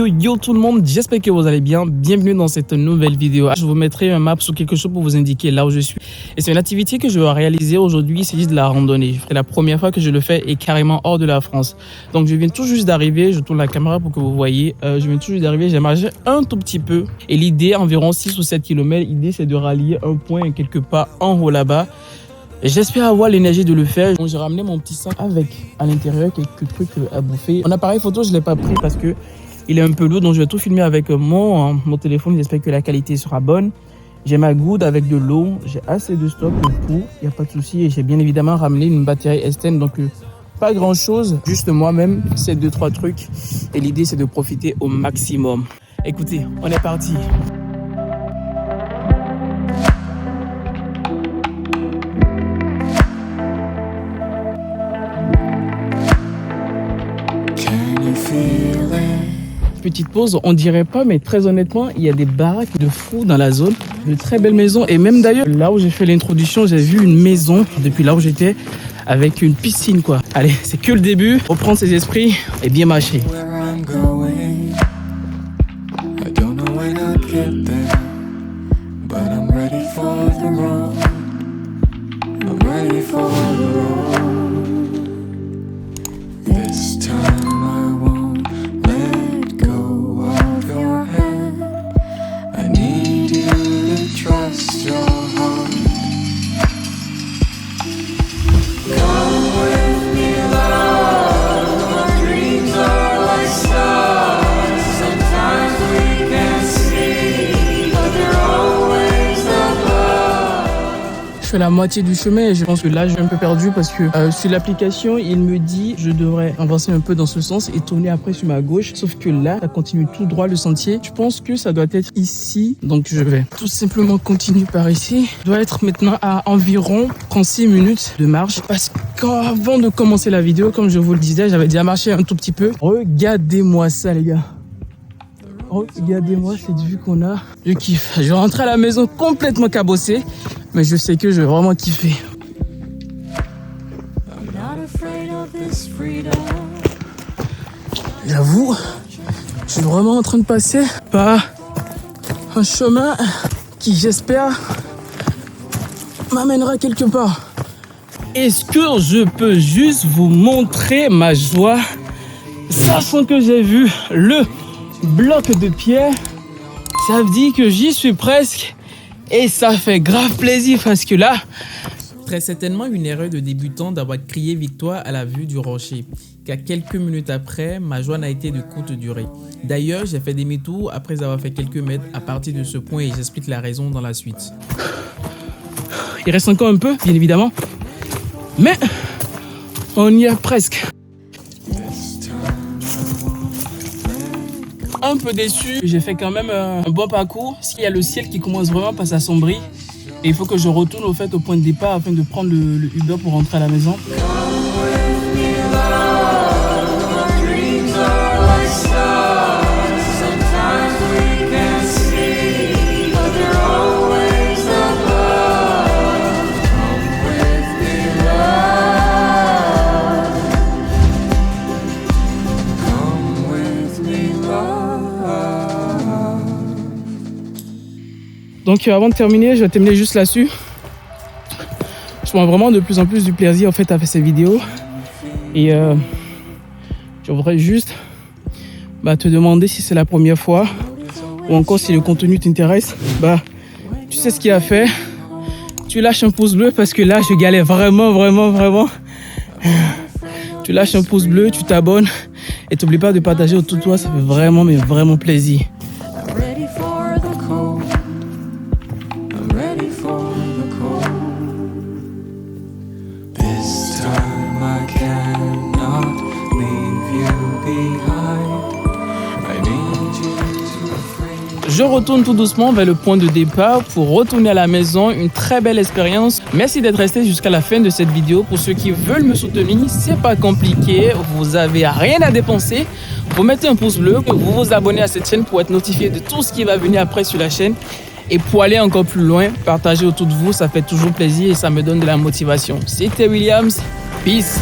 Yo tout le monde, j'espère que vous allez bien. Bienvenue dans cette nouvelle vidéo. Je vous mettrai un map sur quelque chose pour vous indiquer là où je suis. Et c'est une activité que je vais réaliser aujourd'hui, c'est juste de la randonnée. C'est la première fois que je le fais et carrément hors de la France. Donc je viens tout juste d'arriver, je tourne la caméra pour que vous voyez. Je viens tout juste d'arriver, j'ai marché un tout petit peu. Et l'idée, environ 6 ou 7 km, l'idée c'est de rallier un point quelque part en haut là-bas. J'espère avoir l'énergie de le faire. Donc j'ai ramené mon petit sac avec à l'intérieur quelques trucs à bouffer. Mon appareil photo, je ne l'ai pas pris parce que il est un peu lourd, donc je vais tout filmer avec mon téléphone. J'espère que la qualité sera bonne. J'ai ma goutte avec de l'eau. J'ai assez de stock pour, il n'y a pas de souci. Et j'ai bien évidemment ramené une batterie S10, donc pas grand chose, juste moi-même, ces 2-3 trucs. Et l'idée, c'est de profiter au maximum. Écoutez, on est parti. Petite pause, on dirait pas, mais très honnêtement, il y a des baraques de fous dans la zone, de très belles maisons. Et même d'ailleurs, là où j'ai fait l'introduction, j'ai vu une maison depuis là où j'étais avec une piscine quoi. Allez, c'est que le début, reprendre ses esprits et bien marcher. Je fais la moitié du chemin et je pense que là, je suis un peu perdu parce que sur l'application, il me dit je devrais avancer un peu dans ce sens et tourner après sur ma gauche. Sauf que là, ça continue tout droit le sentier. Je pense que ça doit être ici. Donc, je vais tout simplement continuer par ici. Je dois être maintenant à environ 36 minutes de marche parce qu'avant de commencer la vidéo, comme je vous le disais, j'avais déjà marché un tout petit peu. Regardez-moi ça, les gars. Regardez-moi cette vue qu'on a. Je kiffe. Je vais rentrer à la maison complètement cabossé. Mais je sais que je vais vraiment kiffer. J'avoue, je suis vraiment en train de passer par un chemin qui, j'espère, m'amènera quelque part. Est-ce que je peux juste vous montrer ma joie, sachant que j'ai vu le bloc de pierre? Ça veut dire que j'y suis presque. Et ça fait grave plaisir parce que là, très certainement une erreur de débutant d'avoir crié victoire à la vue du rocher. Car quelques minutes après, ma joie n'a été de courte durée. D'ailleurs, j'ai fait demi-tour après avoir fait quelques mètres à partir de ce point et j'explique la raison dans la suite. Il reste encore un peu, bien évidemment. Mais on y est presque. Un peu déçu, j'ai fait quand même un bon parcours. Il y a le ciel qui commence vraiment à s'assombrir et il faut que je retourne au point de départ afin de prendre le Uber pour rentrer à la maison. Donc avant de terminer, je vais terminer juste là-dessus. Je prends vraiment de plus en plus du plaisir en fait à faire ces vidéos. Et je voudrais juste te demander si c'est la première fois ou encore si le contenu t'intéresse. Tu sais ce qu'il y a à faire. Tu lâches un pouce bleu parce que là je galère vraiment. Tu lâches un pouce bleu, tu t'abonnes et t'oublies pas de partager autour de toi, ça fait vraiment plaisir. Je retourne tout doucement vers le point de départ pour retourner à la maison. Une très belle expérience. Merci d'être resté jusqu'à la fin de cette vidéo. Pour ceux qui veulent me soutenir, c'est pas compliqué. Vous avez rien à dépenser. Vous mettez un pouce bleu, vous vous abonnez à cette chaîne pour être notifié de tout ce qui va venir après sur la chaîne. Et pour aller encore plus loin, partagez autour de vous, ça fait toujours plaisir et ça me donne de la motivation. C'était Williams. Peace.